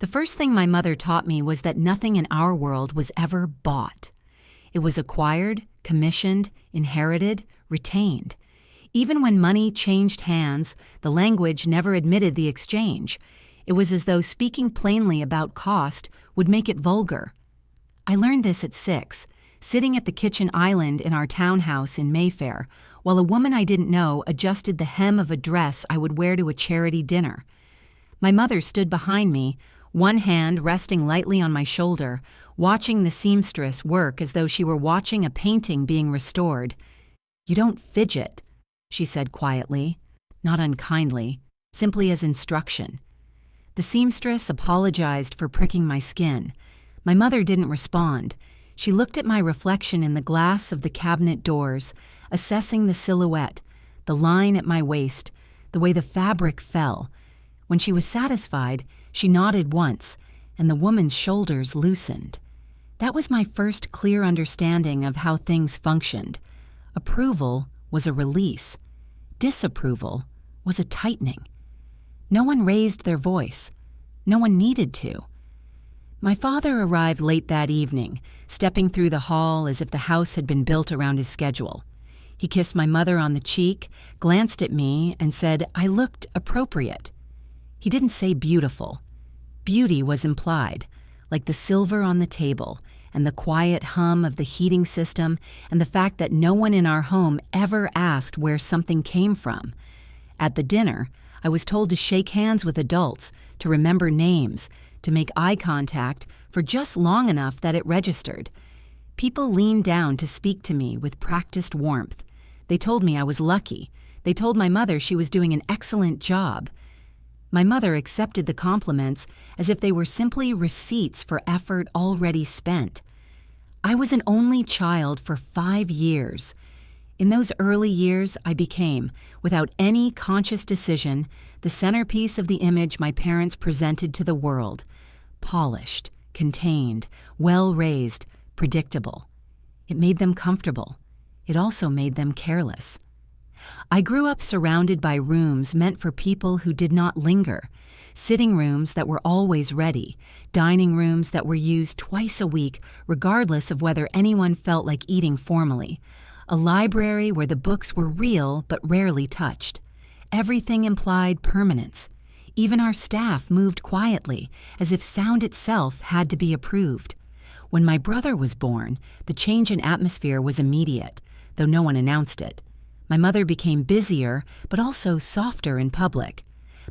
The first thing my mother taught me was that nothing in our world was ever bought. It was acquired, commissioned, inherited, retained. Even when money changed hands, the language never admitted the exchange. It was as though speaking plainly about cost would make it vulgar. I learned this at 6, sitting at the kitchen island in our townhouse in Mayfair, while a woman I didn't know adjusted the hem of a dress I would wear to a charity dinner. My mother stood behind me, one hand resting lightly on my shoulder, watching the seamstress work as though she were watching a painting being restored. "You don't fidget," she said quietly, not unkindly, simply as instruction. The seamstress apologized for pricking my skin. My mother didn't respond. She looked at my reflection in the glass of the cabinet doors, assessing the silhouette, the line at my waist, the way the fabric fell. When she was satisfied, she nodded once, and the woman's shoulders loosened. That was my first clear understanding of how things functioned. Approval was a release. Disapproval was a tightening. No one raised their voice. No one needed to. My father arrived late that evening, stepping through the hall as if the house had been built around his schedule. He kissed my mother on the cheek, glanced at me, and said I looked appropriate. He didn't say beautiful. Beauty was implied, like the silver on the table, and the quiet hum of the heating system, and the fact that no one in our home ever asked where something came from. At the dinner, I was told to shake hands with adults, to remember names, to make eye contact for just long enough that it registered. People leaned down to speak to me with practiced warmth. They told me I was lucky. They told my mother she was doing an excellent job. My mother accepted the compliments as if they were simply receipts for effort already spent. I was an only child for 5 years. In those early years, I became, without any conscious decision, the centerpiece of the image my parents presented to the world. Polished, contained, well-raised, predictable. It made them comfortable. It also made them careless. I grew up surrounded by rooms meant for people who did not linger, sitting rooms that were always ready, dining rooms that were used twice a week regardless of whether anyone felt like eating formally, a library where the books were real but rarely touched. Everything implied permanence. Even our staff moved quietly, as if sound itself had to be approved. When my brother was born, the change in atmosphere was immediate, though no one announced it. My mother became busier, but also softer in public.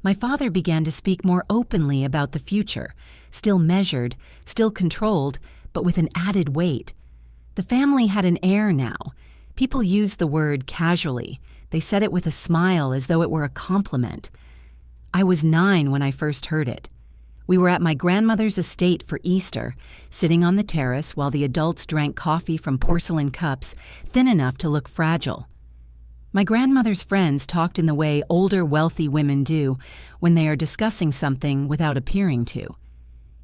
My father began to speak more openly about the future, still measured, still controlled, but with an added weight. The family had an air now. People used the word casually. They said it with a smile as though it were a compliment. I was 9 when I first heard it. We were at my grandmother's estate for Easter, sitting on the terrace while the adults drank coffee from porcelain cups, thin enough to look fragile. My grandmother's friends talked in the way older, wealthy women do when they are discussing something without appearing to.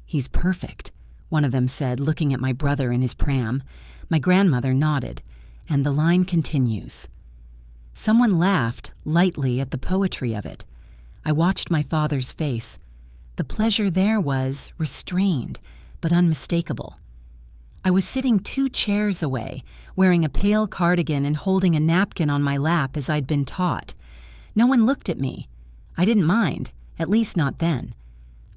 "He's perfect," one of them said, looking at my brother in his pram. My grandmother nodded, and the line continues. Someone laughed lightly at the poetry of it. I watched my father's face. The pleasure there was restrained, but unmistakable. I was sitting 2 chairs away, wearing a pale cardigan and holding a napkin on my lap as I'd been taught. No one looked at me. I didn't mind, at least not then.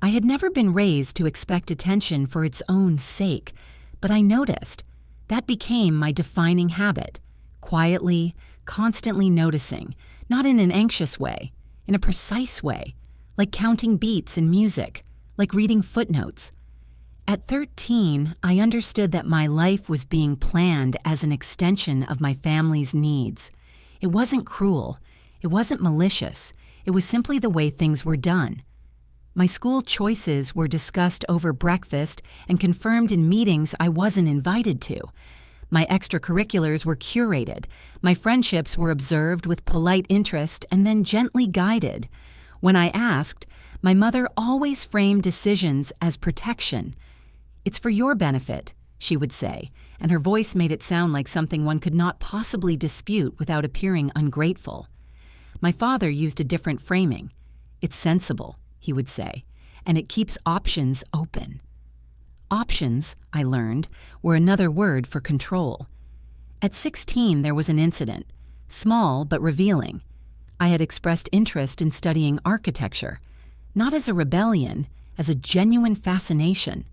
I had never been raised to expect attention for its own sake, but I noticed. That became my defining habit. Quietly, constantly noticing, not in an anxious way, in a precise way, like counting beats in music, like reading footnotes. At 13, I understood that my life was being planned as an extension of my family's needs. It wasn't cruel. It wasn't malicious. It was simply the way things were done. My school choices were discussed over breakfast and confirmed in meetings I wasn't invited to. My extracurriculars were curated. My friendships were observed with polite interest and then gently guided. When I asked, my mother always framed decisions as protection. "It's for your benefit," she would say, and her voice made it sound like something one could not possibly dispute without appearing ungrateful. My father used a different framing. "It's sensible," he would say, and it keeps options open. Options, I learned, were another word for control. At 16, there was an incident, small but revealing. I had expressed interest in studying architecture, not as a rebellion, as a genuine fascination.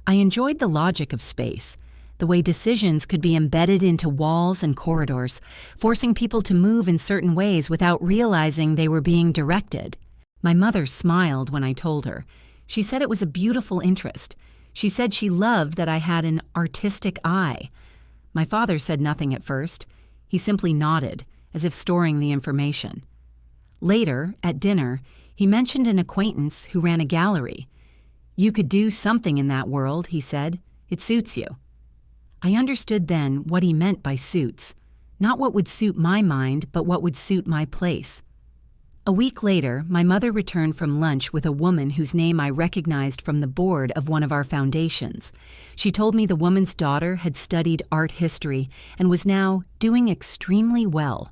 I enjoyed the logic of space, the way decisions could be embedded into walls and corridors, forcing people to move in certain ways without realizing they were being directed. My mother smiled when I told her. She said it was a beautiful interest. She said she loved that I had an artistic eye. My father said nothing at first. He simply nodded, as if storing the information. Later, at dinner, he mentioned an acquaintance who ran a gallery. "You could do something in that world," he said. "It suits you." I understood then what he meant by suits. Not what would suit my mind, but what would suit my place. A week later, my mother returned from lunch with a woman whose name I recognized from the board of one of our foundations. She told me the woman's daughter had studied art history and was now doing extremely well.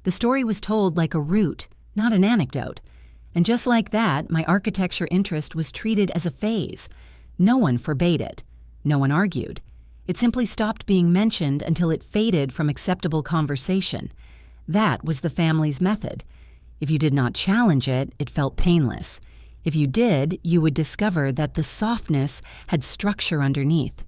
The story was told like a root, not an anecdote. And just like that, my architecture interest was treated as a phase. No one forbade it. No one argued. It simply stopped being mentioned until it faded from acceptable conversation. That was the family's method. If you did not challenge it, it felt painless. If you did, you would discover that the softness had structure underneath.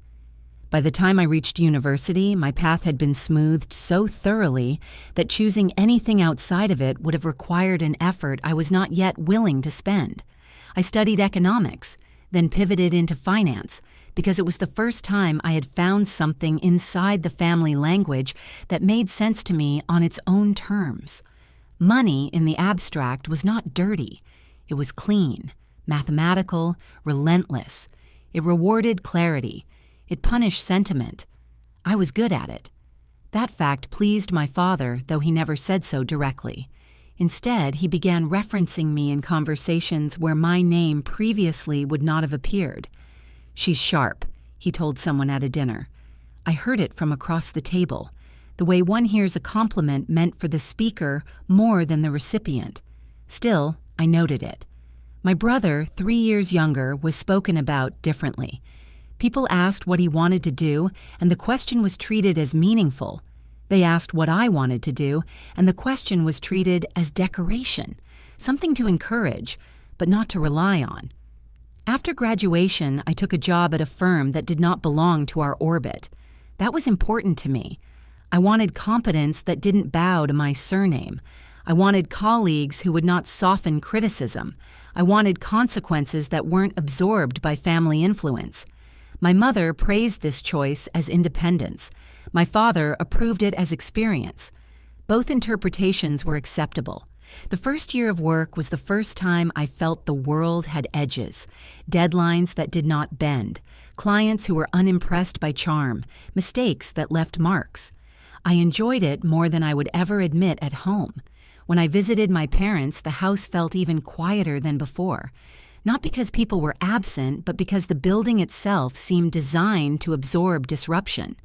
By the time I reached university, my path had been smoothed so thoroughly that choosing anything outside of it would have required an effort I was not yet willing to spend. I studied economics, then pivoted into finance, because it was the first time I had found something inside the family language that made sense to me on its own terms. Money in the abstract was not dirty. It was clean, mathematical, relentless. It rewarded clarity. It punished sentiment. I was good at it. That fact pleased my father, though he never said so directly. Instead, he began referencing me in conversations where my name previously would not have appeared. "She's sharp," he told someone at a dinner. I heard it from across the table, the way one hears a compliment meant for the speaker more than the recipient. Still, I noted it. My brother, 3 years younger, was spoken about differently. People asked what he wanted to do, and the question was treated as meaningful. They asked what I wanted to do, and the question was treated as decoration, something to encourage, but not to rely on. After graduation, I took a job at a firm that did not belong to our orbit. That was important to me. I wanted competence that didn't bow to my surname. I wanted colleagues who would not soften criticism. I wanted consequences that weren't absorbed by family influence. My mother praised this choice as independence. My father approved it as experience. Both interpretations were acceptable. The first year of work was the first time I felt the world had edges, deadlines that did not bend, clients who were unimpressed by charm, mistakes that left marks. I enjoyed it more than I would ever admit at home. When I visited my parents, the house felt even quieter than before. Not because people were absent, but because the building itself seemed designed to absorb disruption.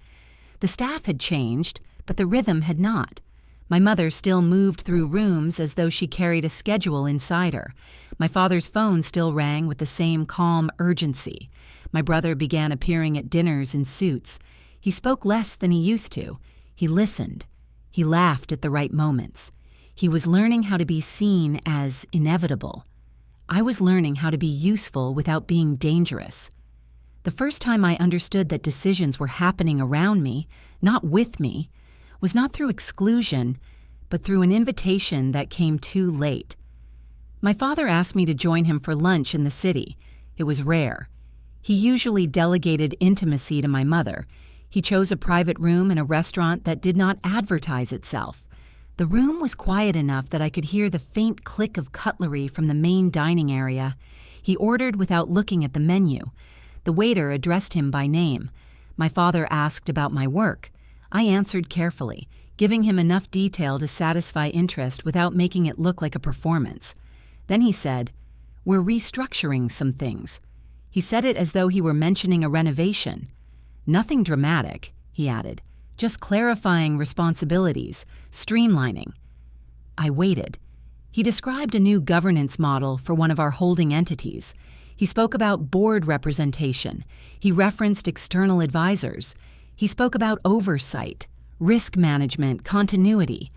The staff had changed, but the rhythm had not. My mother still moved through rooms as though she carried a schedule inside her. My father's phone still rang with the same calm urgency. My brother began appearing at dinners in suits. He spoke less than he used to. He listened. He laughed at the right moments. He was learning how to be seen as inevitable. I was learning how to be useful without being dangerous. The first time I understood that decisions were happening around me, not with me, was not through exclusion, but through an invitation that came too late. My father asked me to join him for lunch in the city. It was rare. He usually delegated intimacy to my mother. He chose a private room in a restaurant that did not advertise itself. The room was quiet enough that I could hear the faint click of cutlery from the main dining area. He ordered without looking at the menu. The waiter addressed him by name. My father asked about my work. I answered carefully, giving him enough detail to satisfy interest without making it look like a performance. Then he said, "We're restructuring some things." He said it as though he were mentioning a renovation. "Nothing dramatic," he added, "just clarifying responsibilities, streamlining." I waited. He described a new governance model for one of our holding entities. He spoke about board representation. He referenced external advisors. He spoke about oversight, risk management, continuity.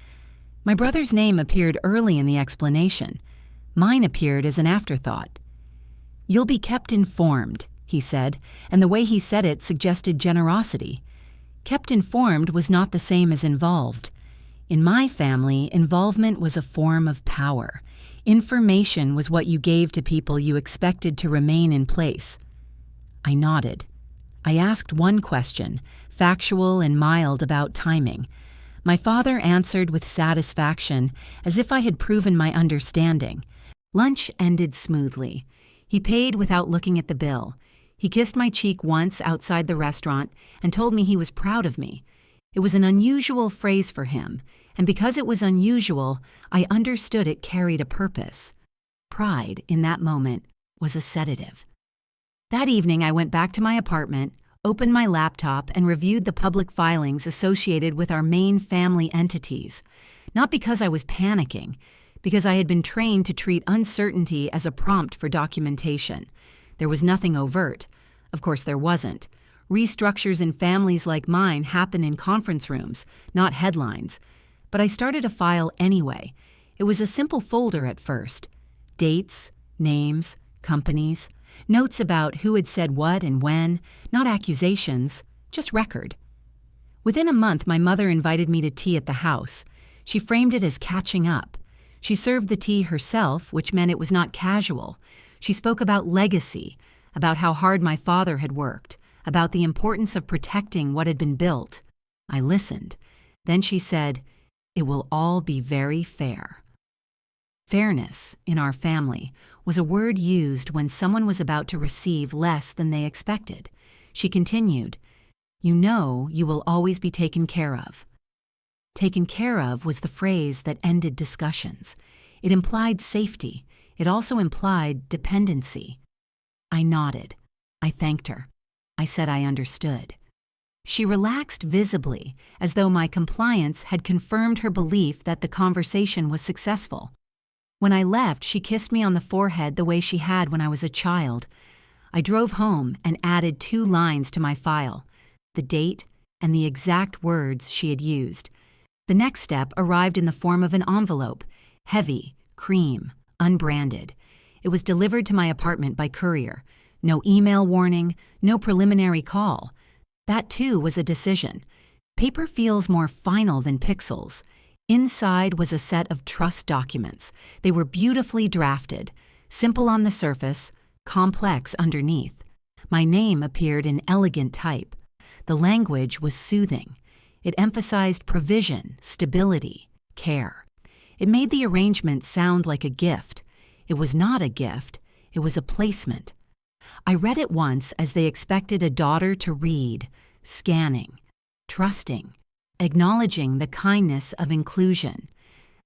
My brother's name appeared early in the explanation. Mine appeared as an afterthought. "You'll be kept informed," he said, and the way he said it suggested generosity. Kept informed was not the same as involved. In my family, involvement was a form of power. Information was what you gave to people you expected to remain in place. I nodded. I asked one question, factual and mild about timing. My father answered with satisfaction, as if I had proven my understanding. Lunch ended smoothly. He paid without looking at the bill. He kissed my cheek once outside the restaurant and told me he was proud of me. It was an unusual phrase for him, and because it was unusual, I understood it carried a purpose. Pride, in that moment, was a sedative. That evening, I went back to my apartment, opened my laptop, and reviewed the public filings associated with our main family entities. Not because I was panicking, because I had been trained to treat uncertainty as a prompt for documentation. There was nothing overt. Of course, there wasn't. Restructures in families like mine happen in conference rooms, not headlines. But I started a file anyway. It was a simple folder at first. Dates, names, companies, notes about who had said what and when, not accusations, just record. Within a month, my mother invited me to tea at the house. She framed it as catching up. She served the tea herself, which meant it was not casual. She spoke about legacy, about how hard my father had worked, about the importance of protecting what had been built. I listened. Then she said, "It will all be very fair." Fairness, in our family, was a word used when someone was about to receive less than they expected. She continued, "You know you will always be taken care of." Taken care of was the phrase that ended discussions. It implied safety. It also implied dependency. I nodded. I thanked her. I said I understood. She relaxed visibly, as though my compliance had confirmed her belief that the conversation was successful. When I left, she kissed me on the forehead the way she had when I was a child. I drove home and added 2 lines to my file, the date and the exact words she had used. The next step arrived in the form of an envelope, heavy, cream, unbranded. It was delivered to my apartment by courier. No email warning, no preliminary call. That too was a decision. Paper feels more final than pixels. Inside was a set of trust documents. They were beautifully drafted, simple on the surface, complex underneath. My name appeared in elegant type. The language was soothing. It emphasized provision, stability, care. It made the arrangement sound like a gift. It was not a gift. It was a placement. I read it once as they expected a daughter to read, scanning, trusting, acknowledging the kindness of inclusion.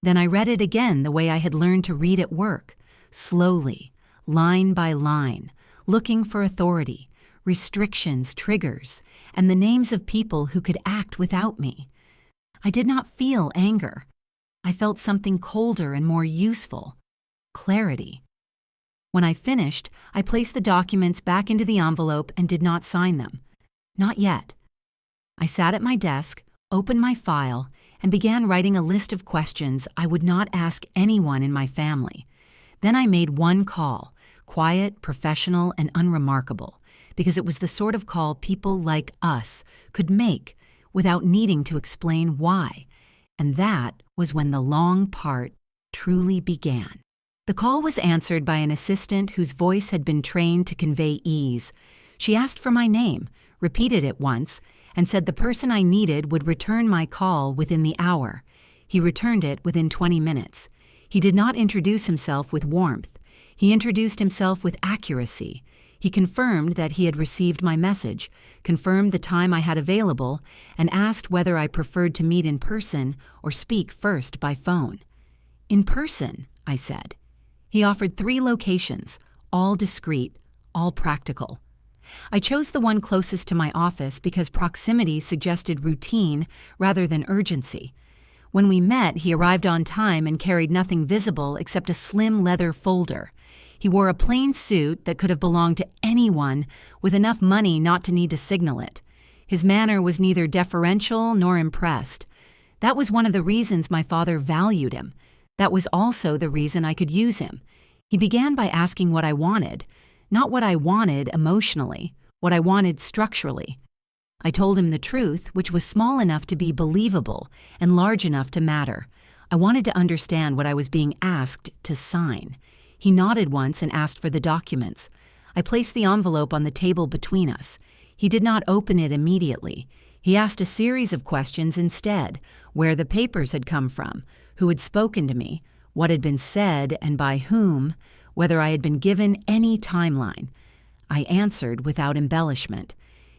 Then I read it again the way I had learned to read at work, slowly, line by line, looking for authority, restrictions, triggers, and the names of people who could act without me. I did not feel anger. I felt something colder and more useful, clarity. When I finished, I placed the documents back into the envelope and did not sign them. Not yet. I sat at my desk, opened my file, and began writing a list of questions I would not ask anyone in my family. Then I made one call, quiet, professional, and unremarkable, because it was the sort of call people like us could make without needing to explain why. And that was when the long part truly began. The call was answered by an assistant whose voice had been trained to convey ease. She asked for my name, repeated it once, and said the person I needed would return my call within the hour. He returned it within 20 minutes. He did not introduce himself with warmth. He introduced himself with accuracy. He confirmed that he had received my message, confirmed the time I had available, and asked whether I preferred to meet in person or speak first by phone. In person, I said. He offered 3 locations, all discreet, all practical. I chose the one closest to my office because proximity suggested routine rather than urgency. When we met, he arrived on time and carried nothing visible except a slim leather folder. He wore a plain suit that could have belonged to anyone with enough money not to need to signal it. His manner was neither deferential nor impressed. That was one of the reasons my father valued him. That was also the reason I could use him. He began by asking what I wanted, not what I wanted emotionally, what I wanted structurally. I told him the truth, which was small enough to be believable and large enough to matter. I wanted to understand what I was being asked to sign. He nodded once and asked for the documents. I placed the envelope on the table between us. He did not open it immediately. He asked a series of questions instead: where the papers had come from, who had spoken to me, what had been said and by whom, whether I had been given any timeline. I answered without embellishment.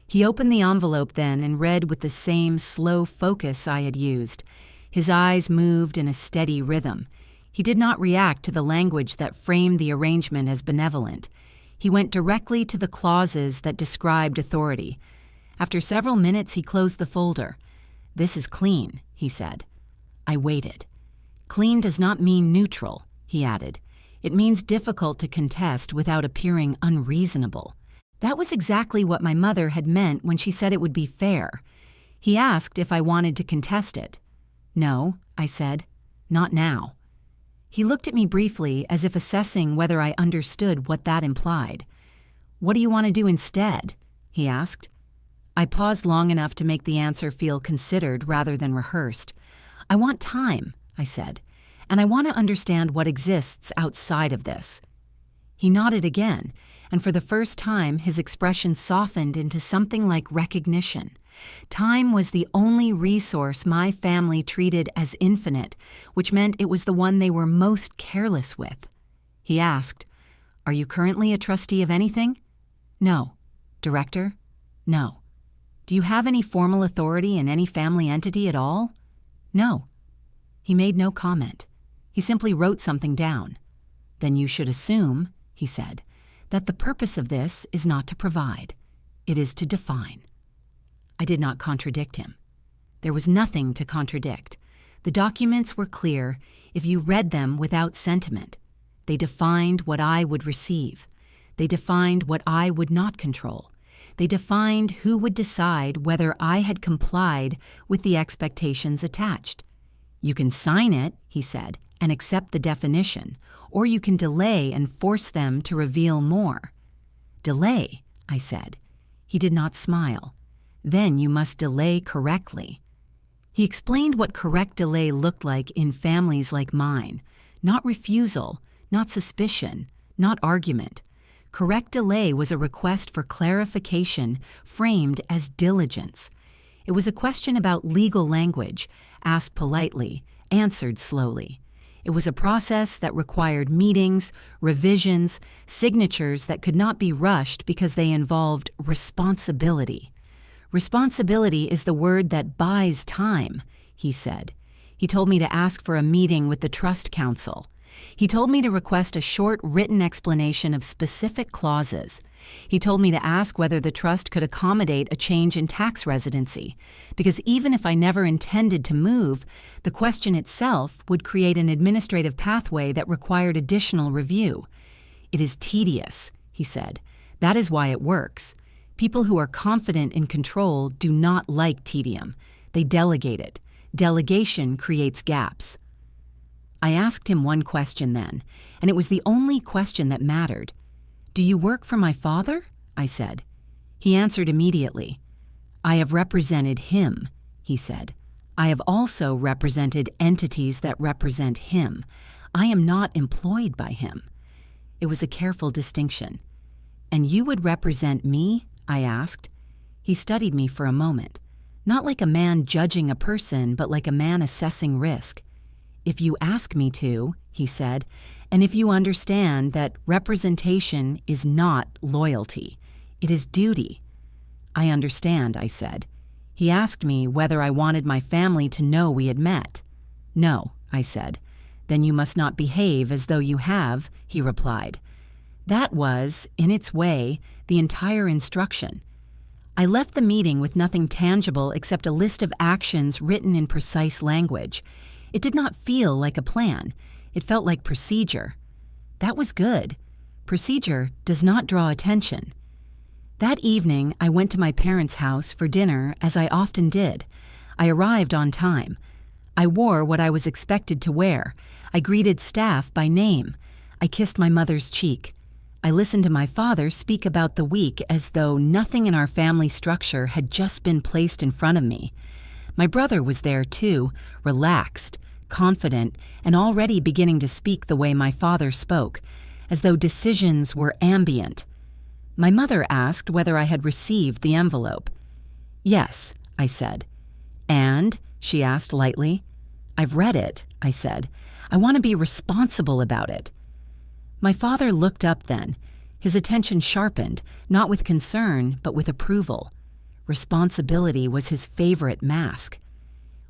He opened the envelope then and read with the same slow focus I had used. His eyes moved in a steady rhythm. He did not react to the language that framed the arrangement as benevolent. He went directly to the clauses that described authority. After several minutes, he closed the folder. "This is clean," he said. I waited. "Clean does not mean neutral," he added. "It means difficult to contest without appearing unreasonable." That was exactly what my mother had meant when she said it would be fair. He asked if I wanted to contest it. "No," I said. "Not now." He looked at me briefly as if assessing whether I understood what that implied. "What do you want to do instead?" he asked. I paused long enough to make the answer feel considered rather than rehearsed. "I want time," I said, "and I want to understand what exists outside of this." He nodded again, and for the first time his expression softened into something like recognition. Time was the only resource my family treated as infinite, which meant it was the one they were most careless with. He asked, "Are you currently a trustee of anything?" "No." "Director?" "No." "Do you have any formal authority in any family entity at all?" "No." He made no comment. He simply wrote something down. "Then you should assume," he said, "that the purpose of this is not to provide. It is to define." I did not contradict him. There was nothing to contradict. The documents were clear if you read them without sentiment. They defined what I would receive. They defined what I would not control. They defined who would decide whether I had complied with the expectations attached. "You can sign it," he said, "and accept the definition, or you can delay and force them to reveal more." "Delay," I said. He did not smile. "Then you must delay correctly." He explained what correct delay looked like in families like mine. Not refusal, not suspicion, not argument. Correct delay was a request for clarification framed as diligence. It was a question about legal language, asked politely, answered slowly. It was a process that required meetings, revisions, signatures that could not be rushed because they involved responsibility. "Responsibility is the word that buys time," he said. He told me to ask for a meeting with the Trust Council. He told me to request a short written explanation of specific clauses. He told me to ask whether the trust could accommodate a change in tax residency, because even if I never intended to move, the question itself would create an administrative pathway that required additional review. "It is tedious," he said. "That is why it works. People who are confident in control do not like tedium. They delegate it. Delegation creates gaps." I asked him one question then, and it was the only question that mattered. "Do you work for my father?" I said. He answered immediately. "I have represented him," he said. "I have also represented entities that represent him. I am not employed by him." It was a careful distinction. "And you would represent me?" I asked. He studied me for a moment, not like a man judging a person, but like a man assessing risk. "If you ask me to," he said, "and if you understand that representation is not loyalty, it is duty." "I understand," I said. He asked me whether I wanted my family to know we had met. "No," I said. "Then you must not behave as though you have," he replied. That was, in its way, the entire instruction. I left the meeting with nothing tangible except a list of actions written in precise language. It did not feel like a plan. It felt like procedure. That was good. Procedure does not draw attention. That evening, I went to my parents' house for dinner, as I often did. I arrived on time. I wore what I was expected to wear. I greeted staff by name. I kissed my mother's cheek. I listened to my father speak about the week as though nothing in our family structure had just been placed in front of me. My brother was there too, relaxed, confident, and already beginning to speak the way my father spoke, as though decisions were ambient. My mother asked whether I had received the envelope. "Yes," I said. "And?" she asked lightly. "I've read it," I said. "I want to be responsible about it." My father looked up then. His attention sharpened, not with concern, but with approval. Responsibility was his favorite mask.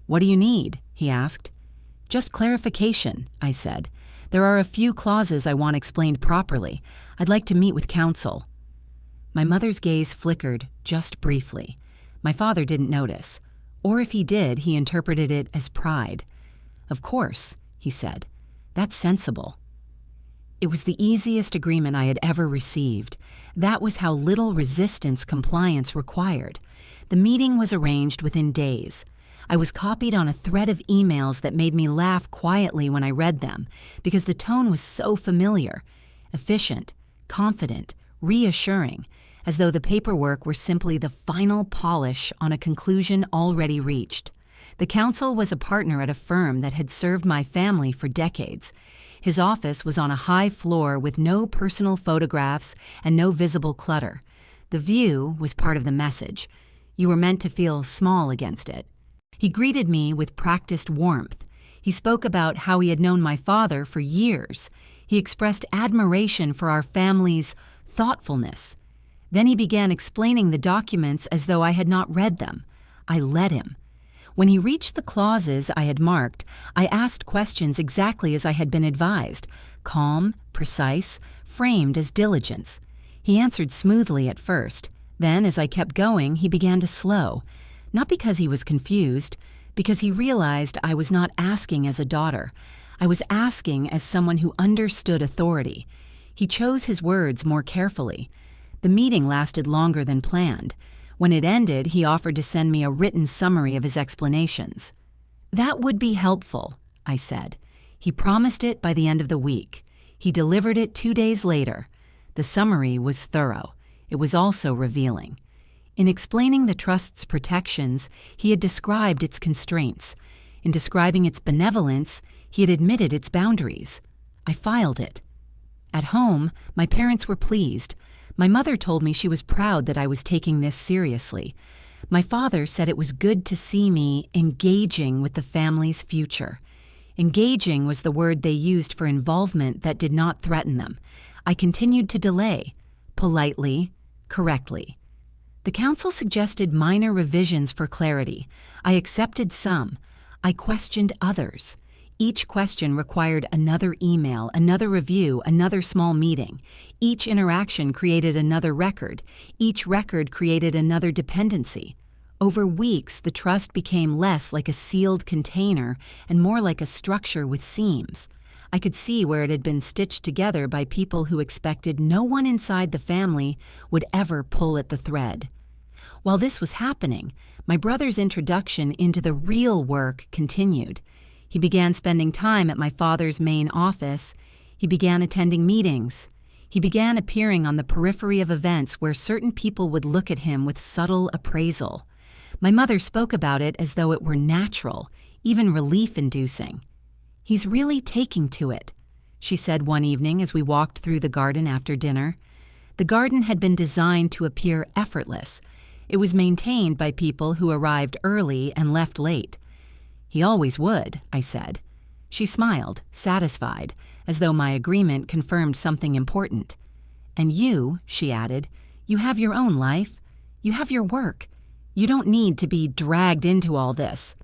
"What do you need?" he asked. "Just clarification," I said. "There are a few clauses I want explained properly. I'd like to meet with counsel." My mother's gaze flickered, just briefly. My father didn't notice. Or if he did, he interpreted it as pride. "Of course," he said. "That's sensible." It was the easiest agreement I had ever received. That was how little resistance compliance required. The meeting was arranged within days. I was copied on a thread of emails that made me laugh quietly when I read them, because the tone was so familiar, efficient, confident, reassuring, as though the paperwork were simply the final polish on a conclusion already reached. The counsel was a partner at a firm that had served my family for decades. His office was on a high floor with no personal photographs and no visible clutter. The view was part of the message. You were meant to feel small against it. He greeted me with practiced warmth. He spoke about how he had known my father for years. He expressed admiration for our family's thoughtfulness. Then he began explaining the documents as though I had not read them. I let him. When he reached the clauses I had marked, I asked questions exactly as I had been advised, calm, precise, framed as diligence. He answered smoothly at first. Then, as I kept going, he began to slow. Not because he was confused, because he realized I was not asking as a daughter. I was asking as someone who understood authority. He chose his words more carefully. The meeting lasted longer than planned. When it ended, he offered to send me a written summary of his explanations. "That would be helpful," I said. He promised it by the end of the week. He delivered it 2 days later. The summary was thorough. It was also revealing. In explaining the trust's protections, he had described its constraints. In describing its benevolence, he had admitted its boundaries. I filed it. At home, my parents were pleased. My mother told me she was proud that I was taking this seriously. My father said it was good to see me engaging with the family's future. Engaging was the word they used for involvement that did not threaten them. I continued to delay, politely, correctly. The counsel suggested minor revisions for clarity. I accepted some. I questioned others. Each question required another email, another review, another small meeting. Each interaction created another record. Each record created another dependency. Over weeks, the trust became less like a sealed container and more like a structure with seams. I could see where it had been stitched together by people who expected no one inside the family would ever pull at the thread. While this was happening, my brother's introduction into the real work continued. He began spending time at my father's main office. He began attending meetings. He began appearing on the periphery of events where certain people would look at him with subtle appraisal. My mother spoke about it as though it were natural, even relief-inducing. "He's really taking to it," she said one evening as we walked through the garden after dinner. The garden had been designed to appear effortless. It was maintained by people who arrived early and left late. "He always would," I said. She smiled, satisfied, as though my agreement confirmed something important. "And you," she added, "you have your own life. You have your work. You don't need to be dragged into all this."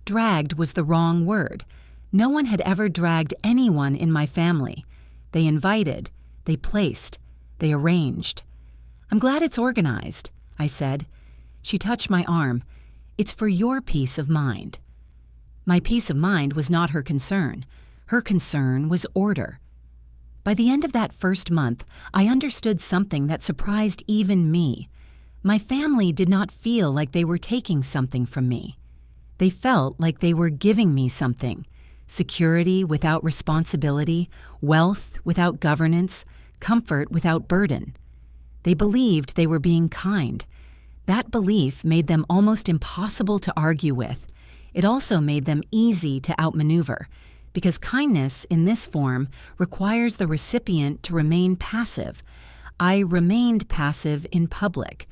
Dragged was the wrong word. No one had ever dragged anyone in my family. They invited, they placed, they arranged. "I'm glad it's organized," I said. She touched my arm. "It's for your peace of mind." My peace of mind was not her concern. Her concern was order. By the end of that first month, I understood something that surprised even me. My family did not feel like they were taking something from me. They felt like they were giving me something: security without responsibility, wealth without governance, comfort without burden. They believed they were being kind. That belief made them almost impossible to argue with. It also made them easy to outmaneuver, because kindness in this form requires the recipient to remain passive. I remained passive in public.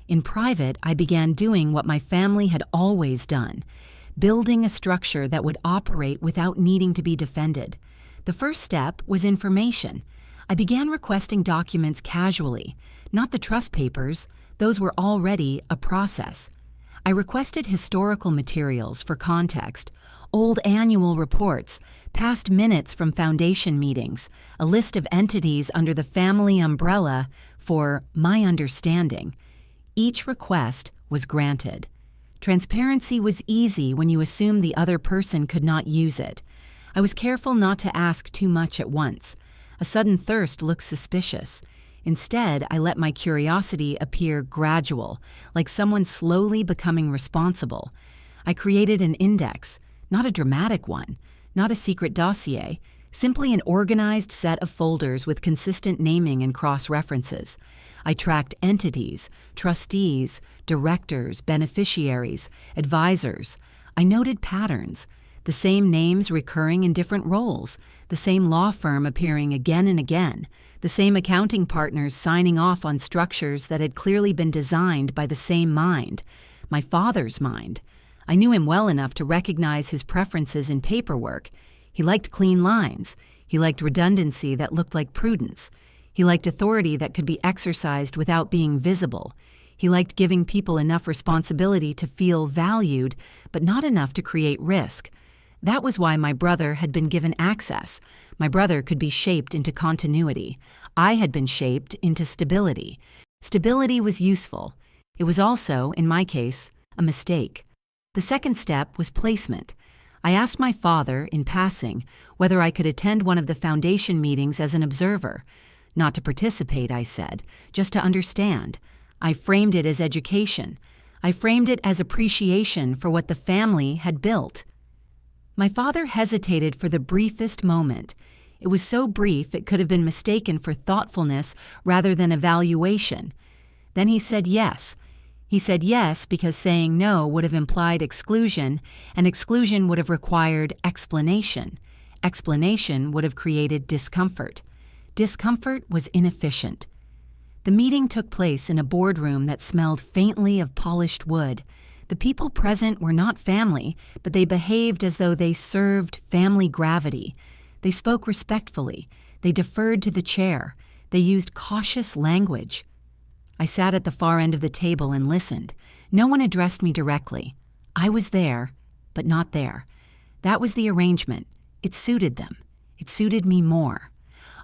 In private, I began doing what my family had always done: building a structure that would operate without needing to be defended. The first step was information. I began requesting documents casually, not the trust papers. Those were already a process. I requested historical materials for context, old annual reports, past minutes from foundation meetings, a list of entities under the family umbrella for my understanding. Each request was granted. Transparency was easy when you assumed the other person could not use it. I was careful not to ask too much at once. A sudden thirst looks suspicious. Instead, I let my curiosity appear gradual, like someone slowly becoming responsible. I created an index, not a dramatic one, not a secret dossier, simply an organized set of folders with consistent naming and cross-references. I tracked entities, trustees, directors, beneficiaries, advisors. I noted patterns: the same names recurring in different roles, the same law firm appearing again and again, the same accounting partners signing off on structures that had clearly been designed by the same mind, my father's mind. I knew him well enough to recognize his preferences in paperwork. He liked clean lines. He liked redundancy that looked like prudence. He liked authority that could be exercised without being visible. He liked giving people enough responsibility to feel valued, but not enough to create risk. That was why my brother had been given access. My brother could be shaped into continuity. I had been shaped into stability. Stability was useful. It was also, in my case, a mistake. The second step was placement. I asked my father, in passing, whether I could attend one of the foundation meetings as an observer. Not to participate, I said, just to understand. I framed it as education. I framed it as appreciation for what the family had built. My father hesitated for the briefest moment. It was so brief it could have been mistaken for thoughtfulness rather than evaluation. Then he said yes. He said yes because saying no would have implied exclusion, and exclusion would have required explanation. Explanation would have created discomfort. Discomfort was inefficient. The meeting took place in a boardroom that smelled faintly of polished wood. The people present were not family, but they behaved as though they served family gravity. They spoke respectfully. They deferred to the chair. They used cautious language. I sat at the far end of the table and listened. No one addressed me directly. I was there, but not there. That was the arrangement. It suited them. It suited me more.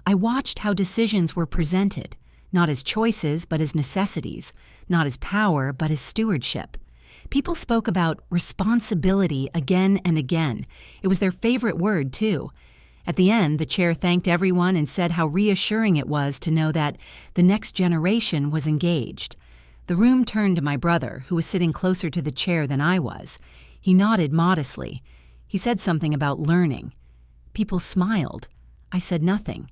I watched how decisions were presented, not as choices, but as necessities, not as power, but as stewardship. People spoke about responsibility again and again. It was their favorite word, too. At the end, the chair thanked everyone and said how reassuring it was to know that the next generation was engaged. The room turned to my brother, who was sitting closer to the chair than I was. He nodded modestly. He said something about learning. People smiled. I said nothing.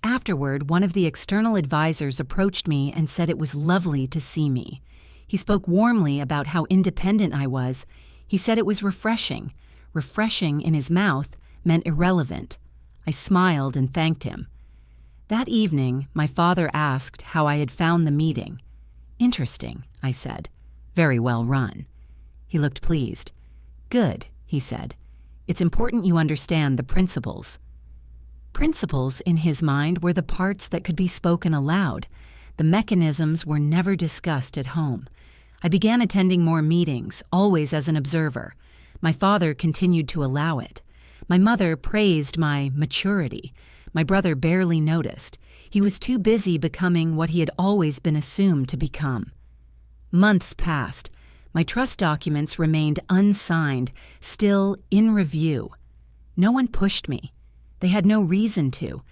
Afterward, one of the external advisors approached me and said it was lovely to see me. He spoke warmly about how independent I was. He said it was refreshing. Refreshing in his mouth meant irrelevant. I smiled and thanked him. That evening, my father asked how I had found the meeting. Interesting, I said. Very well run. He looked pleased. Good, he said. It's important you understand the principles. Principles, in his mind, were the parts that could be spoken aloud. The mechanisms were never discussed at home. I began attending more meetings, always as an observer. My father continued to allow it. My mother praised my maturity. My brother barely noticed. He was too busy becoming what he had always been assumed to become. Months passed. My trust documents remained unsigned, still in review. No one pushed me. They had no reason to.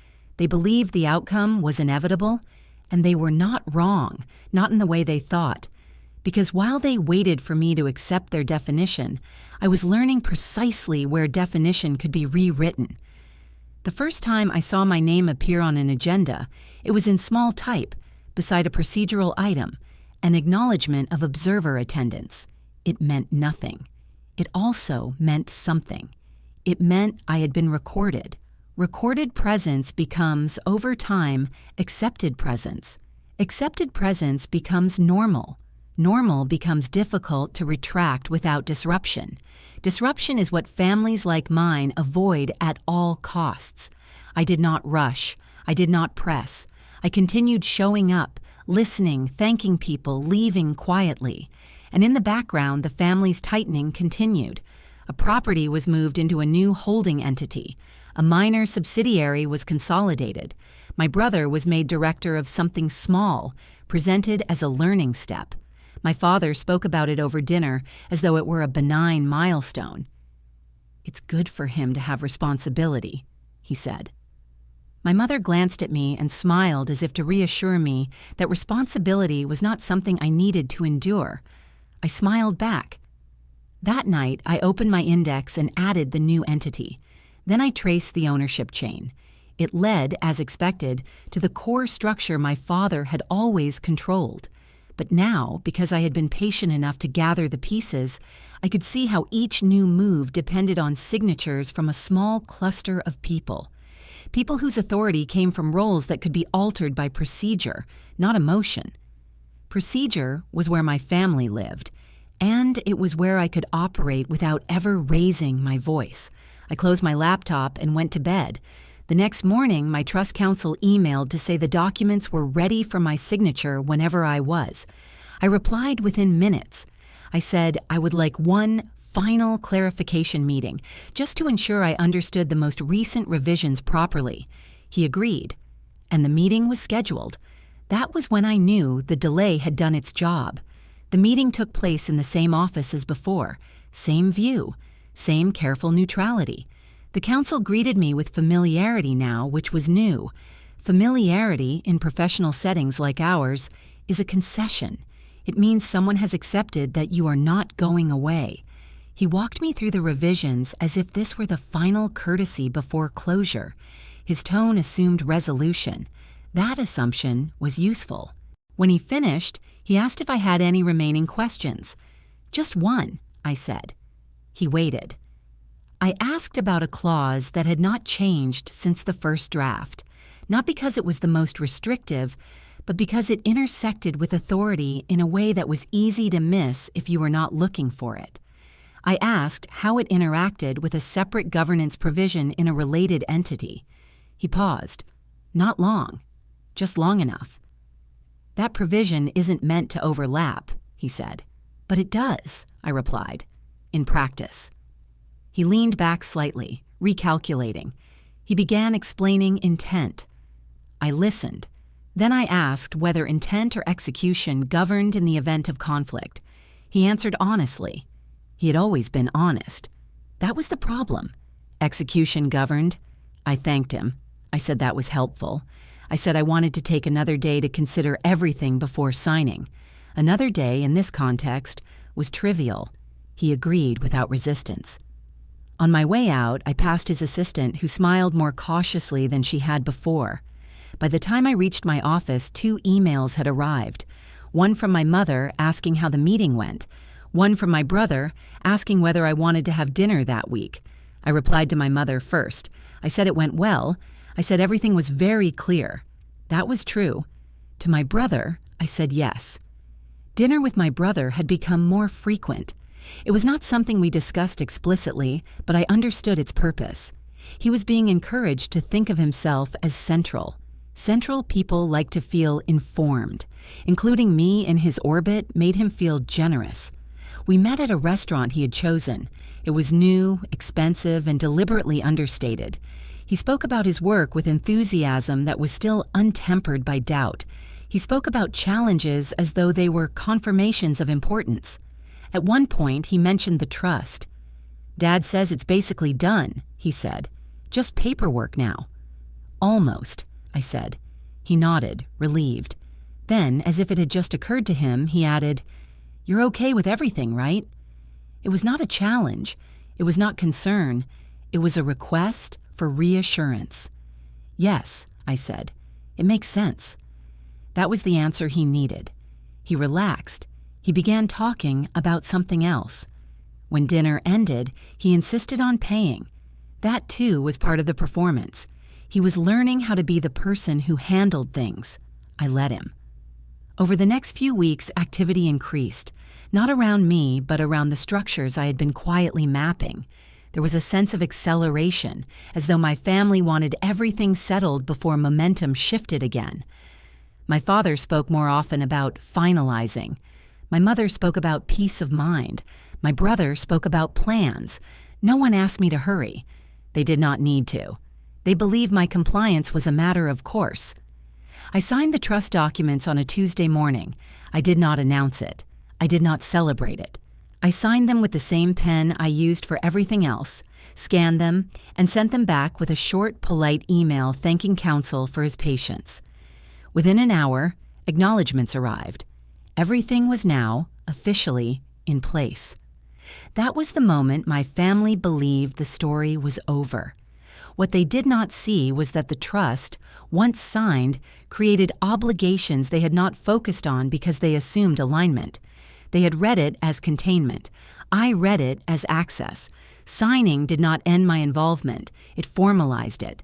They believed the outcome was inevitable, and they were not wrong, not in the way they thought. Because while they waited for me to accept their definition, I was learning precisely where definition could be rewritten. The first time I saw my name appear on an agenda, it was in small type, beside a procedural item, an acknowledgement of observer attendance. It meant nothing. It also meant something. It meant I had been recorded. Recorded presence becomes, over time, accepted presence. Accepted presence becomes normal. Normal becomes difficult to retract without disruption. Disruption is what families like mine avoid at all costs. I did not rush. I did not press. I continued showing up, listening, thanking people, leaving quietly. And in the background, the family's tightening continued. A property was moved into a new holding entity. A minor subsidiary was consolidated. My brother was made director of something small, presented as a learning step. My father spoke about it over dinner as though it were a benign milestone. "It's good for him to have responsibility," he said. My mother glanced at me and smiled as if to reassure me that responsibility was not something I needed to endure. I smiled back. That night, I opened my index and added the new entity. Then I traced the ownership chain. It led, as expected, to the core structure my father had always controlled. But now, because I had been patient enough to gather the pieces, I could see how each new move depended on signatures from a small cluster of people. People whose authority came from roles that could be altered by procedure, not emotion. Procedure was where my family lived, and it was where I could operate without ever raising my voice. I closed my laptop and went to bed. The next morning, my trust counsel emailed to say the documents were ready for my signature whenever I was. I replied within minutes. I said I would like one final clarification meeting, just to ensure I understood the most recent revisions properly. He agreed, and the meeting was scheduled. That was when I knew the delay had done its job. The meeting took place in the same office as before, same view, same careful neutrality. The council greeted me with familiarity now, which was new. Familiarity, in professional settings like ours, is a concession. It means someone has accepted that you are not going away. He walked me through the revisions as if this were the final courtesy before closure. His tone assumed resolution. That assumption was useful. When he finished, he asked if I had any remaining questions. "Just one," I said. He waited. I asked about a clause that had not changed since the first draft, not because it was the most restrictive, but because it intersected with authority in a way that was easy to miss if you were not looking for it. I asked how it interacted with a separate governance provision in a related entity. He paused. Not long, just long enough. "That provision isn't meant to overlap," he said. "But it does," I replied, "in practice." He leaned back slightly, recalculating. He began explaining intent. I listened. Then I asked whether intent or execution governed in the event of conflict. He answered honestly. He had always been honest. That was the problem. Execution governed. I thanked him. I said that was helpful. I said I wanted to take another day to consider everything before signing. Another day, in this context, was trivial. He agreed without resistance. On my way out, I passed his assistant, who smiled more cautiously than she had before. By the time I reached my office, 2 emails had arrived. One from my mother asking how the meeting went. One from my brother asking whether I wanted to have dinner that week. I replied to my mother first. I said it went well. I said everything was very clear. That was true. To my brother, I said yes. Dinner with my brother had become more frequent. It was not something we discussed explicitly, but I understood its purpose. He was being encouraged to think of himself as central. Central people like to feel informed. Including me in his orbit made him feel generous. We met at a restaurant he had chosen. It was new, expensive, and deliberately understated. He spoke about his work with enthusiasm that was still untempered by doubt. He spoke about challenges as though they were confirmations of importance. At one point, he mentioned the trust. "Dad says it's basically done," he said. "Just paperwork now." Almost. I said. He nodded, relieved. Then, as if it had just occurred to him, he added, "You're okay with everything, right?" It was not a challenge. It was not concern. It was a request for reassurance. "Yes," I said. "It makes sense." That was the answer he needed. He relaxed. He began talking about something else. When dinner ended, he insisted on paying. That, too, was part of the performance. He was learning how to be the person who handled things. I let him. Over the next few weeks, activity increased, not around me, but around the structures I had been quietly mapping. There was a sense of acceleration, as though my family wanted everything settled before momentum shifted again. My father spoke more often about finalizing. My mother spoke about peace of mind. My brother spoke about plans. No one asked me to hurry. They did not need to. They believed my compliance was a matter of course. I signed the trust documents on a Tuesday morning. I did not announce it. I did not celebrate it. I signed them with the same pen I used for everything else, scanned them, and sent them back with a short, polite email thanking counsel for his patience. Within an hour, acknowledgments arrived. Everything was now, officially, in place. That was the moment my family believed the story was over. What they did not see was that the trust, once signed, created obligations they had not focused on because they assumed alignment. They had read it as containment. I read it as access. Signing did not end my involvement. It formalized it.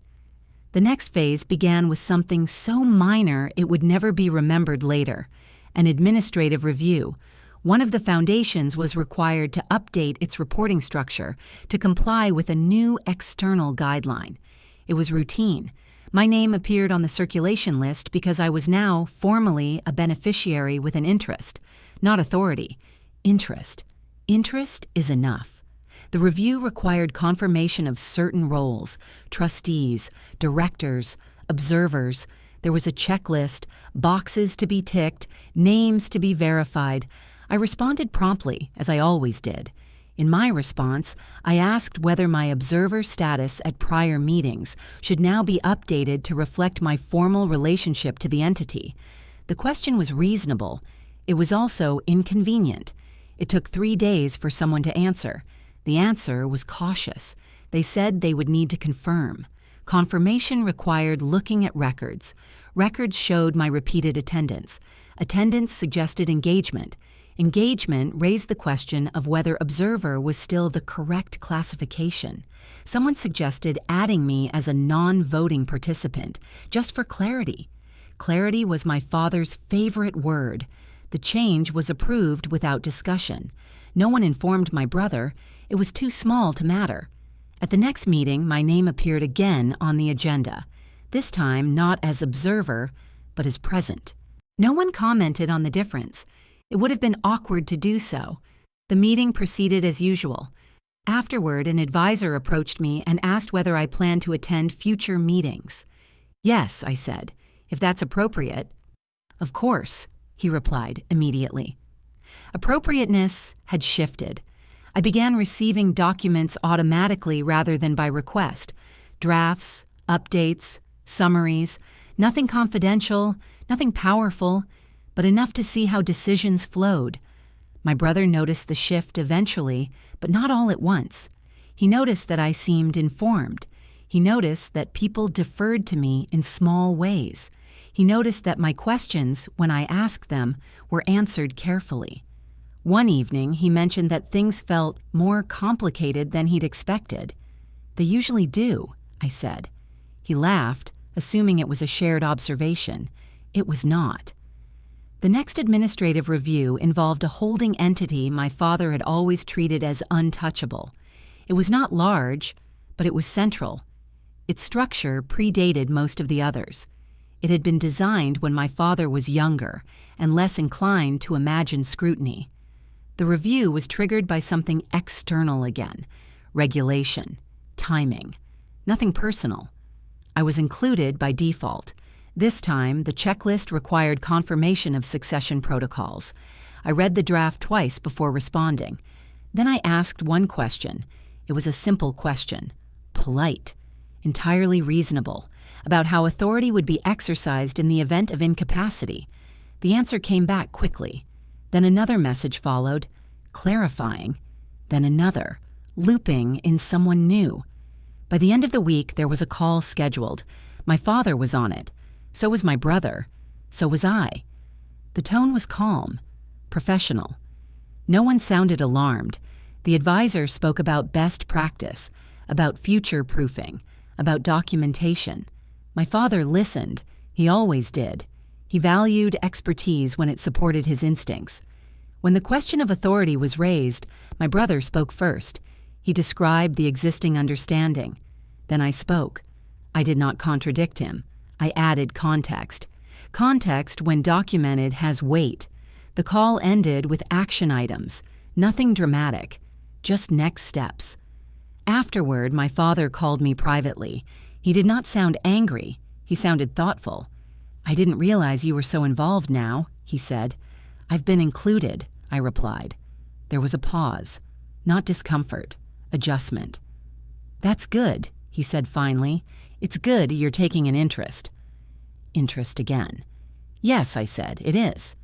The next phase began with something so minor it would never be remembered later: an administrative review. One of the foundations was required to update its reporting structure to comply with a new external guideline. It was routine. My name appeared on the circulation list because I was now formally a beneficiary with an interest, not authority. Interest. Interest is enough. The review required confirmation of certain roles: trustees, directors, observers. There was a checklist, boxes to be ticked, names to be verified. I responded promptly, as I always did. In my response, I asked whether my observer status at prior meetings should now be updated to reflect my formal relationship to the entity. The question was reasonable. It was also inconvenient. It took 3 days for someone to answer. The answer was cautious. They said they would need to confirm. Confirmation required looking at records. Records showed my repeated attendance. Attendance suggested engagement. Engagement raised the question of whether observer was still the correct classification. Someone suggested adding me as a non-voting participant, just for clarity. Clarity was my father's favorite word. The change was approved without discussion. No one informed my brother. It was too small to matter. At the next meeting, my name appeared again on the agenda, this time not as observer, but as present. No one commented on the difference. It would have been awkward to do so. The meeting proceeded as usual. Afterward, an advisor approached me and asked whether I planned to attend future meetings. "Yes," I said, "if that's appropriate." "Of course," he replied immediately. Appropriateness had shifted. I began receiving documents automatically rather than by request. Drafts, updates, summaries, nothing confidential, nothing powerful, but enough to see how decisions flowed. My brother noticed the shift eventually, but not all at once. He noticed that I seemed informed. He noticed that people deferred to me in small ways. He noticed that my questions, when I asked them, were answered carefully. One evening, he mentioned that things felt more complicated than he'd expected. "They usually do," I said. He laughed, assuming it was a shared observation. It was not. The next administrative review involved a holding entity my father had always treated as untouchable. It was not large, but it was central. Its structure predated most of the others. It had been designed when my father was younger and less inclined to imagine scrutiny. The review was triggered by something external again: regulation, timing, nothing personal. I was included by default. This time, the checklist required confirmation of succession protocols. I read the draft twice before responding. Then I asked one question. It was a simple question, polite, entirely reasonable. about how authority would be exercised in the event of incapacity. The answer came back quickly. Then another message followed, clarifying. Then another, looping in someone new. By the end of the week, there was a call scheduled. My father was on it. So was my brother. So was I. The tone was calm, professional. No one sounded alarmed. The advisor spoke about best practice, about future-proofing, about documentation. My father listened. He always did. He valued expertise when it supported his instincts. When the question of authority was raised, my brother spoke first. He described the existing understanding. Then I spoke. I did not contradict him. I added context. Context, when documented, has weight. The call ended with action items. Nothing dramatic. Just next steps. Afterward, my father called me privately. He did not sound angry. He sounded thoughtful. "I didn't realize you were so involved now," he said. "I've been included," I replied. There was a pause. Not discomfort. Adjustment. "That's good," he said finally. "It's good you're taking an interest." Interest again. "Yes," I said, "it is."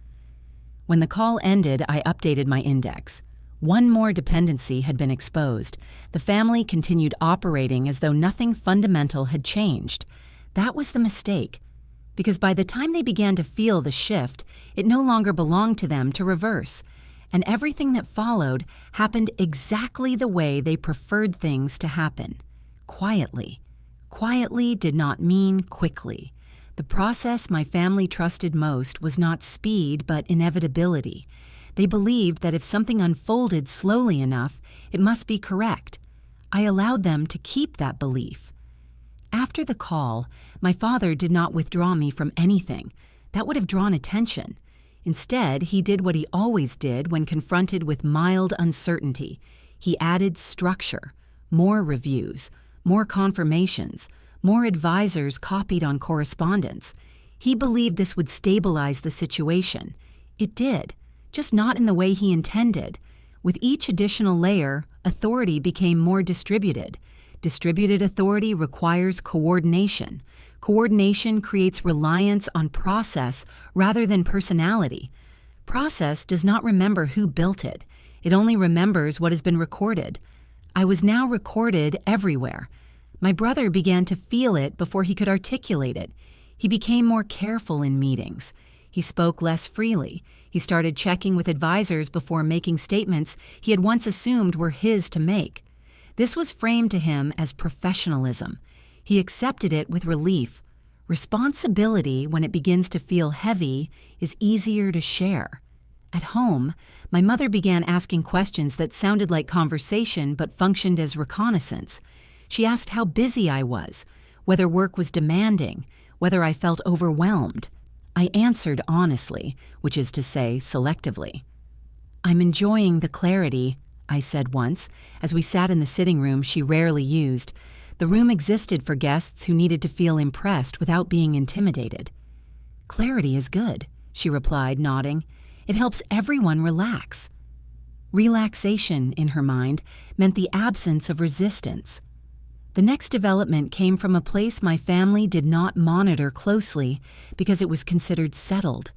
When the call ended, I updated my index. One more dependency had been exposed. The family continued operating as though nothing fundamental had changed. That was the mistake, because by the time they began to feel the shift, it no longer belonged to them to reverse, and everything that followed happened exactly the way they preferred things to happen. Quietly. Quietly did not mean quickly. The process my family trusted most was not speed, but inevitability. They believed that if something unfolded slowly enough, it must be correct. I allowed them to keep that belief. After the call, my father did not withdraw me from anything. That would have drawn attention. Instead, he did what he always did when confronted with mild uncertainty. He added structure, more reviews, more confirmations, more advisors copied on correspondence. He believed this would stabilize the situation. It did, just not in the way he intended. With each additional layer, authority became more distributed. Distributed authority requires coordination. Coordination creates reliance on process rather than personality. Process does not remember who built it. It only remembers what has been recorded. I was now recorded everywhere. My brother began to feel it before he could articulate it. He became more careful in meetings. He spoke less freely. He started checking with advisors before making statements he had once assumed were his to make. This was framed to him as professionalism. He accepted it with relief. Responsibility, when it begins to feel heavy, is easier to share. At home, my mother began asking questions that sounded like conversation but functioned as reconnaissance. She asked how busy I was, whether work was demanding, whether I felt overwhelmed. I answered honestly, which is to say, selectively. "I'm enjoying the clarity," I said once, as we sat in the sitting room she rarely used. The room existed for guests who needed to feel impressed without being intimidated. "Clarity is good," she replied, nodding. "It helps everyone relax." Relaxation, in her mind, meant the absence of resistance. The next development came from a place my family did not monitor closely because it was considered settled,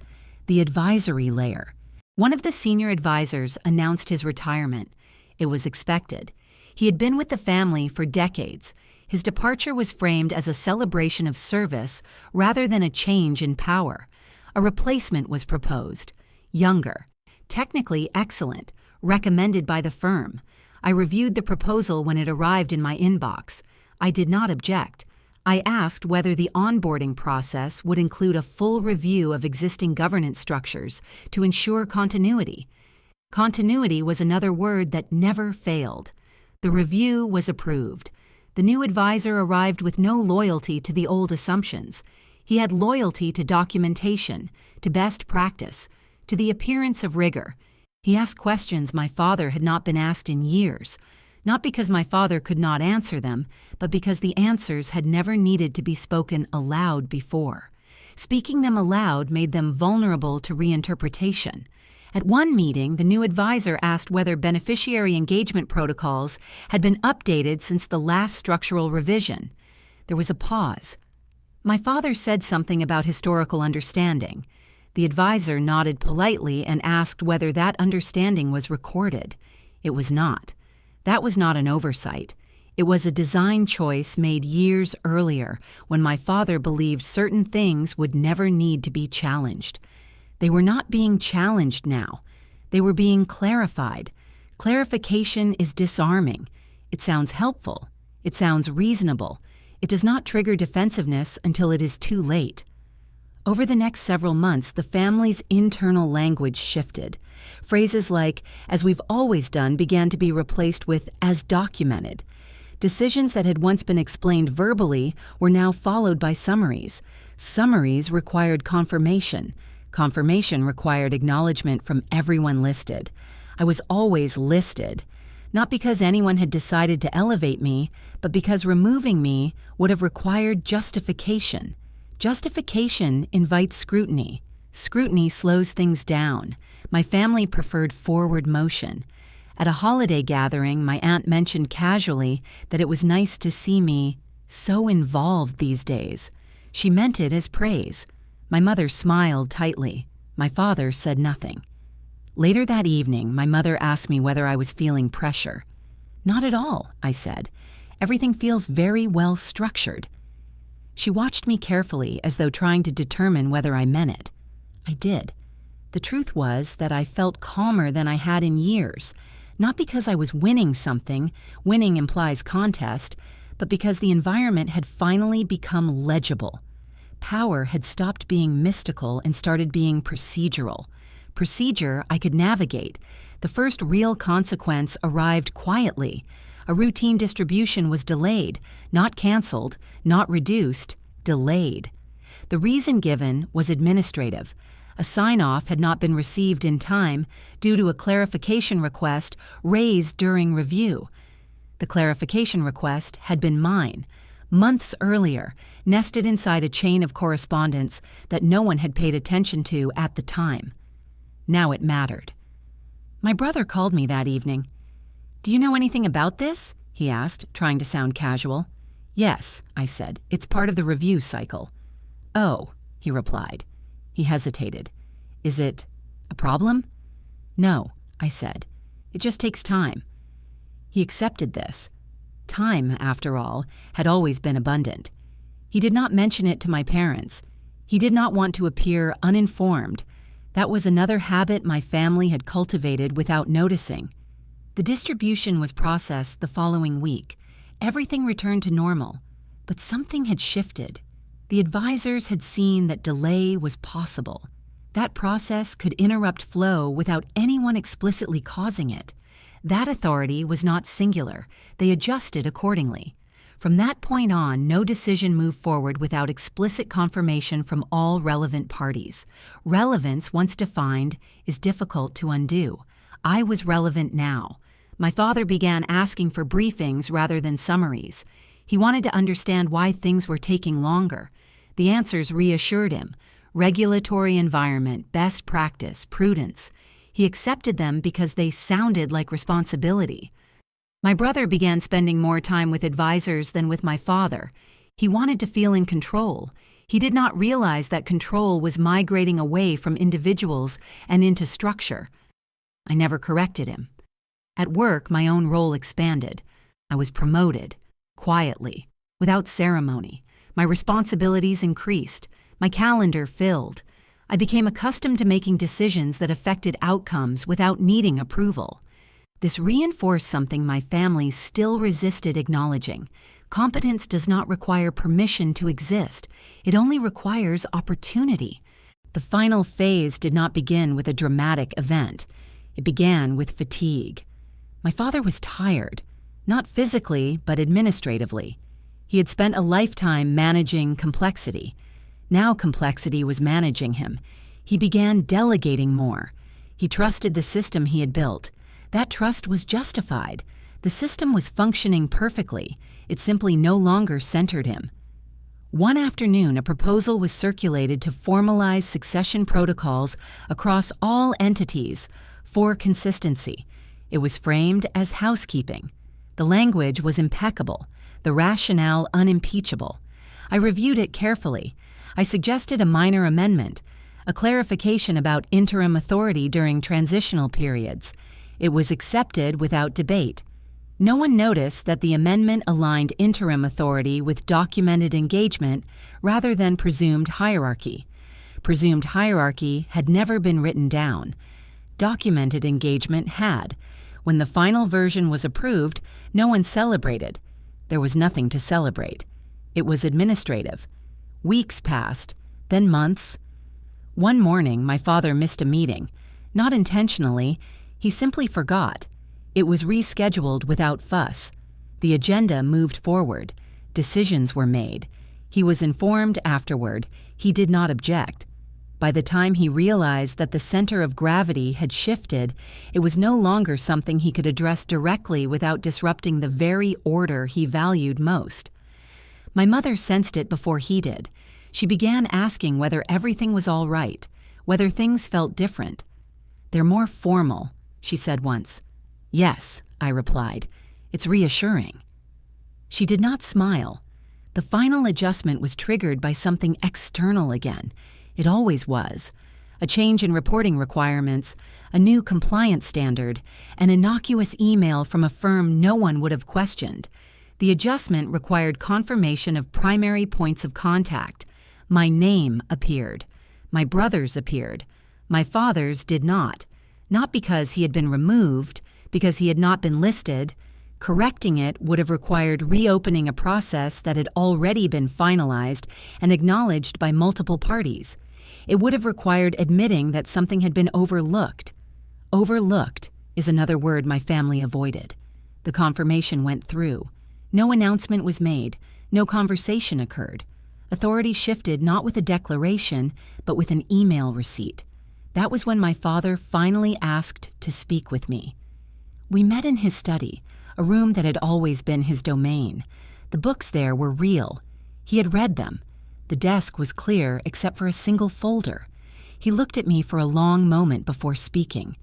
the advisory layer. One of the senior advisors announced his retirement. It was expected. He had been with the family for decades. His departure was framed as a celebration of service rather than a change in power. A replacement was proposed. Younger, technically excellent, recommended by the firm. I reviewed the proposal when it arrived in my inbox. I did not object. I asked whether the onboarding process would include a full review of existing governance structures to ensure continuity. Continuity was another word that never failed. The review was approved. The new advisor arrived with no loyalty to the old assumptions. He had loyalty to documentation, to best practice, to the appearance of rigor. He asked questions my father had not been asked in years, not because my father could not answer them, but because the answers had never needed to be spoken aloud before. Speaking them aloud made them vulnerable to reinterpretation. At one meeting, the new advisor asked whether beneficiary engagement protocols had been updated since the last structural revision. There was a pause. My father said something about historical understanding. The advisor nodded politely and asked whether that understanding was recorded. It was not. That was not an oversight. It was a design choice made years earlier when my father believed certain things would never need to be challenged. They were not being challenged now. They were being clarified. Clarification is disarming. It sounds helpful. It sounds reasonable. It does not trigger defensiveness until it is too late. Over the next several months, the family's internal language shifted. Phrases like, "as we've always done," began to be replaced with, "as documented." Decisions that had once been explained verbally were now followed by summaries. Summaries required confirmation. Confirmation required acknowledgement from everyone listed. I was always listed, not because anyone had decided to elevate me, but because removing me would have required justification. Justification invites scrutiny. Scrutiny slows things down. My family preferred forward motion. At a holiday gathering, my aunt mentioned casually that it was nice to see me so involved these days. She meant it as praise. My mother smiled tightly. My father said nothing. Later that evening, my mother asked me whether I was feeling pressure. "Not at all," I said. "Everything feels very well structured." She watched me carefully as though trying to determine whether I meant it. I did. The truth was that I felt calmer than I had in years, not because I was winning something, winning implies contest, but because the environment had finally become legible. Power had stopped being mystical and started being procedural. Procedure I could navigate. The first real consequence arrived quietly. A routine distribution was delayed, not canceled, not reduced, delayed. The reason given was administrative. A sign-off had not been received in time due to a clarification request raised during review. The clarification request had been mine, months earlier, nested inside a chain of correspondence that no one had paid attention to at the time. Now it mattered. My brother called me that evening. "Do you know anything about this?" he asked, trying to sound casual. "Yes," I said. "It's part of the review cycle." "Oh," he replied. He hesitated. "Is it a problem?" "No," I said. "It just takes time." He accepted this. Time, after all, had always been abundant. He did not mention it to my parents. He did not want to appear uninformed. That was another habit my family had cultivated without noticing. The distribution was processed the following week. Everything returned to normal, but something had shifted. The advisors had seen that delay was possible. That process could interrupt flow without anyone explicitly causing it. That authority was not singular. They adjusted accordingly. From that point on, no decision moved forward without explicit confirmation from all relevant parties. Relevance, once defined, is difficult to undo. I was relevant now. My father began asking for briefings rather than summaries. He wanted to understand why things were taking longer. The answers reassured him. Regulatory environment, best practice, prudence. He accepted them because they sounded like responsibility. My brother began spending more time with advisors than with my father. He wanted to feel in control. He did not realize that control was migrating away from individuals and into structure. I never corrected him. At work, my own role expanded. I was promoted, quietly, without ceremony. My responsibilities increased. My calendar filled. I became accustomed to making decisions that affected outcomes without needing approval. This reinforced something my family still resisted acknowledging. Competence does not require permission to exist. It only requires opportunity. The final phase did not begin with a dramatic event. It began with fatigue. My father was tired, not physically, but administratively. He had spent a lifetime managing complexity. Now complexity was managing him. He began delegating more. He trusted the system he had built. That trust was justified. The system was functioning perfectly. It simply no longer centered him. One afternoon, a proposal was circulated to formalize succession protocols across all entities for consistency. It was framed as housekeeping. The language was impeccable, the rationale unimpeachable. I reviewed it carefully. I suggested a minor amendment, a clarification about interim authority during transitional periods. It was accepted without debate. No one noticed that the amendment aligned interim authority with documented engagement rather than presumed hierarchy. Presumed hierarchy had never been written down. Documented engagement had. When the final version was approved, no one celebrated. There was nothing to celebrate. It was administrative. Weeks passed, then months. One morning, my father missed a meeting. Not intentionally, he simply forgot. It was rescheduled without fuss. The agenda moved forward. Decisions were made. He was informed afterward. He did not object. By the time he realized that the center of gravity had shifted, it was no longer something he could address directly without disrupting the very order he valued most. My mother sensed it before he did. She began asking whether everything was all right, whether things felt different. "They're more formal," she said once. "Yes," I replied. "It's reassuring." She did not smile. The final adjustment was triggered by something external again. It always was. A change in reporting requirements, a new compliance standard, an innocuous email from a firm no one would have questioned. The adjustment required confirmation of primary points of contact. My name appeared. My brother's appeared. My father's did not. Not because he had been removed, because he had not been listed. Correcting it would have required reopening a process that had already been finalized and acknowledged by multiple parties. It would have required admitting that something had been overlooked. Overlooked is another word my family avoided. The confirmation went through. No announcement was made. No conversation occurred. Authority shifted not with a declaration, but with an email receipt. That was when my father finally asked to speak with me. We met in his study, a room that had always been his domain. The books there were real. He had read them. The desk was clear except for a single folder. He looked at me for a long moment before speaking.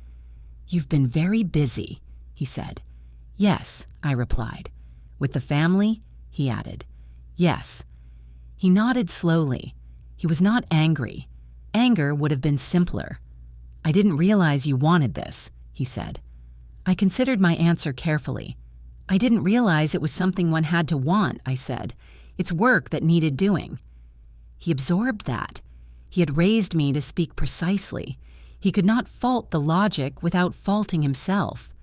"You've been very busy," he said. "Yes," I replied. "With the family?" he added. "Yes." He nodded slowly. He was not angry. Anger would have been simpler. "I didn't realize you wanted this," he said. I considered my answer carefully. "I didn't realize it was something one had to want," I said. "It's work that needed doing." He absorbed that. He had raised me to speak precisely. He could not fault the logic without faulting himself.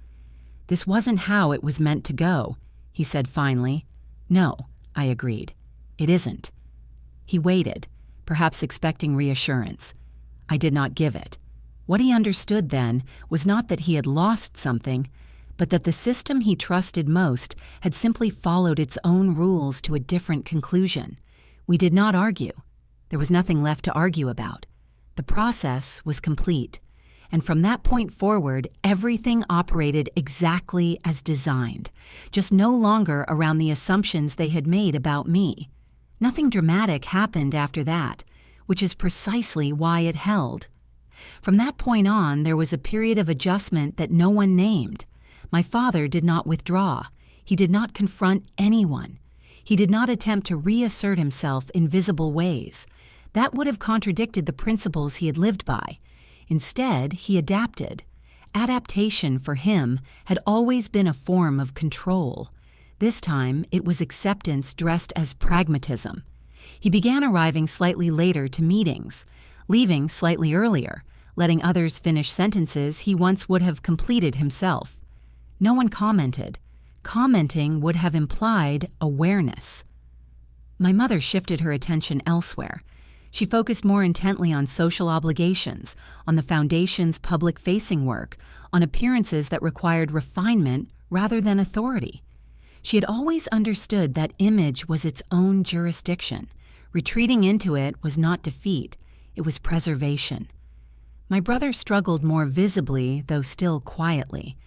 "This wasn't how it was meant to go," he said finally. "No," I agreed. "It isn't." He waited, perhaps expecting reassurance. I did not give it. What he understood then was not that he had lost something, but that the system he trusted most had simply followed its own rules to a different conclusion. We did not argue. There was nothing left to argue about. The process was complete, and from that point forward, everything operated exactly as designed, just no longer around the assumptions they had made about me. Nothing dramatic happened after that, which is precisely why it held. From that point on, there was a period of adjustment that no one named. My father did not withdraw. He did not confront anyone. He did not attempt to reassert himself in visible ways. That would have contradicted the principles he had lived by. Instead, he adapted. Adaptation for him had always been a form of control. This time, it was acceptance dressed as pragmatism. He began arriving slightly later to meetings, leaving slightly earlier, letting others finish sentences he once would have completed himself. No one commented. Commenting would have implied awareness. My mother shifted her attention elsewhere. She focused more intently on social obligations, on the Foundation's public-facing work, on appearances that required refinement rather than authority. She had always understood that image was its own jurisdiction. Retreating into it was not defeat, it was preservation. My brother struggled more visibly, though still quietly.